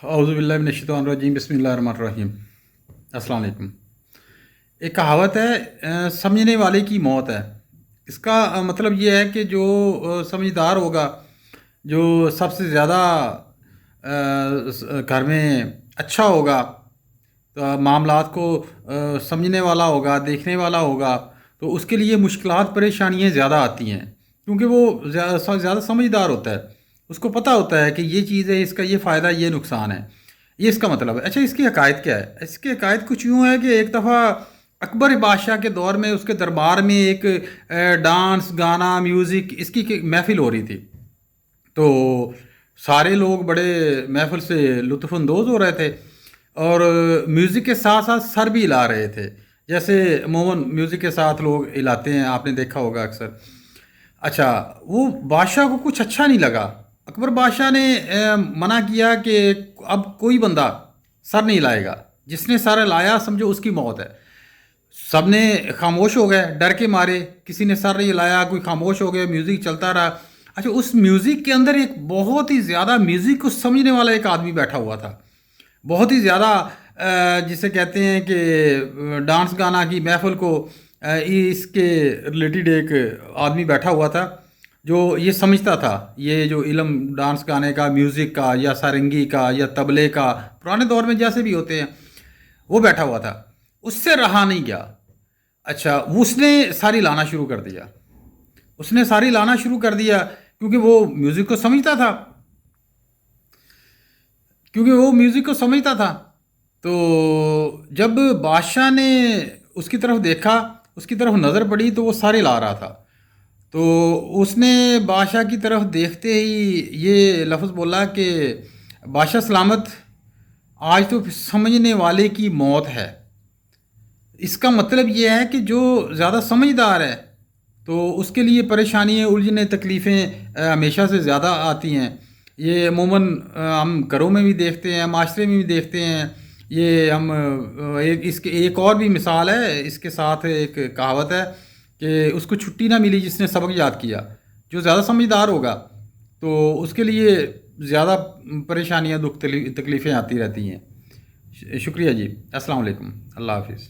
اعوذ باللہ من الشیطان الرجیم، بسم اللہ الرحمن الرحیم۔ السلام علیکم۔ ایک کہاوت ہے، سمجھنے والے کی موت ہے۔ اس کا مطلب یہ ہے کہ جو سمجھدار ہوگا، جو سب سے زیادہ گھر میں اچھا ہوگا، معاملات کو سمجھنے والا ہوگا، دیکھنے والا ہوگا، تو اس کے لیے مشکلات پریشانیاں زیادہ آتی ہیں، کیونکہ وہ زیادہ سمجھدار ہوتا ہے۔ اس کو پتہ ہوتا ہے کہ یہ چیز ہے، اس کا یہ فائدہ، یہ نقصان ہے، یہ اس کا مطلب ہے۔ اچھا، اس کی عقائد کیا ہے؟ اس کی عقائد کچھ یوں ہے کہ ایک دفعہ اکبر بادشاہ کے دور میں اس کے دربار میں ایک ڈانس، گانا، میوزک، اس کی محفل ہو رہی تھی۔ تو سارے لوگ بڑے محفل سے لطف اندوز ہو رہے تھے، اور میوزک کے ساتھ ساتھ سر بھی ہلا رہے تھے، جیسے عموماً میوزک کے ساتھ لوگ ہلاتے ہیں، آپ نے دیکھا ہوگا اکثر۔ اچھا، وہ بادشاہ کو کچھ اچھا نہیں لگا۔ اکبر بادشاہ نے منع کیا کہ اب کوئی بندہ سر نہیں لائے گا، جس نے سر لایا سمجھو اس کی موت ہے۔ سب نے خاموش ہو گئے ڈر کے مارے، کسی نے سر نہیں لایا، کوئی خاموش ہو گیا، میوزک چلتا رہا۔ اچھا، اس میوزک کے اندر ایک بہت ہی زیادہ میوزک کو سمجھنے والا ایک آدمی بیٹھا ہوا تھا، بہت ہی زیادہ جسے کہتے ہیں کہ ڈانس گانا کی محفل کو اس کے ریلیٹڈ ایک آدمی بیٹھا ہوا تھا جو یہ سمجھتا تھا، یہ جو علم ڈانس گانے کا، میوزک کا، یا سارنگی کا، یا طبلے کا، پرانے دور میں جیسے بھی ہوتے ہیں، وہ بیٹھا ہوا تھا۔ اس سے رہا نہیں گیا۔ اچھا، اس نے ساری لانا شروع کر دیا، اس نے ساری لانا شروع کر دیا، کیونکہ وہ میوزک کو سمجھتا تھا، تو جب بادشاہ نے اس کی طرف دیکھا، اس کی طرف نظر پڑی، تو وہ سارے لا رہا تھا۔ تو اس نے بادشاہ کی طرف دیکھتے ہی یہ لفظ بولا کہ بادشاہ سلامت، آج تو سمجھنے والے کی موت ہے۔ اس کا مطلب یہ ہے کہ جو زیادہ سمجھدار ہے تو اس کے لیے پریشانیاں، الجھنیں، تکلیفیں ہمیشہ سے زیادہ آتی ہیں۔ یہ عموماً ہم گھروں میں بھی دیکھتے ہیں، معاشرے میں بھی دیکھتے ہیں۔ یہ ہم اس کے ایک اور بھی مثال ہے، اس کے ساتھ ایک کہاوت ہے کہ اس کو چھٹی نہ ملی جس نے سبق یاد کیا۔ جو زیادہ سمجھدار ہوگا تو اس کے لیے زیادہ پریشانیاں، دکھ، تکلیفیں آتی رہتی ہیں۔ شکریہ جی، السلام علیکم، اللہ حافظ۔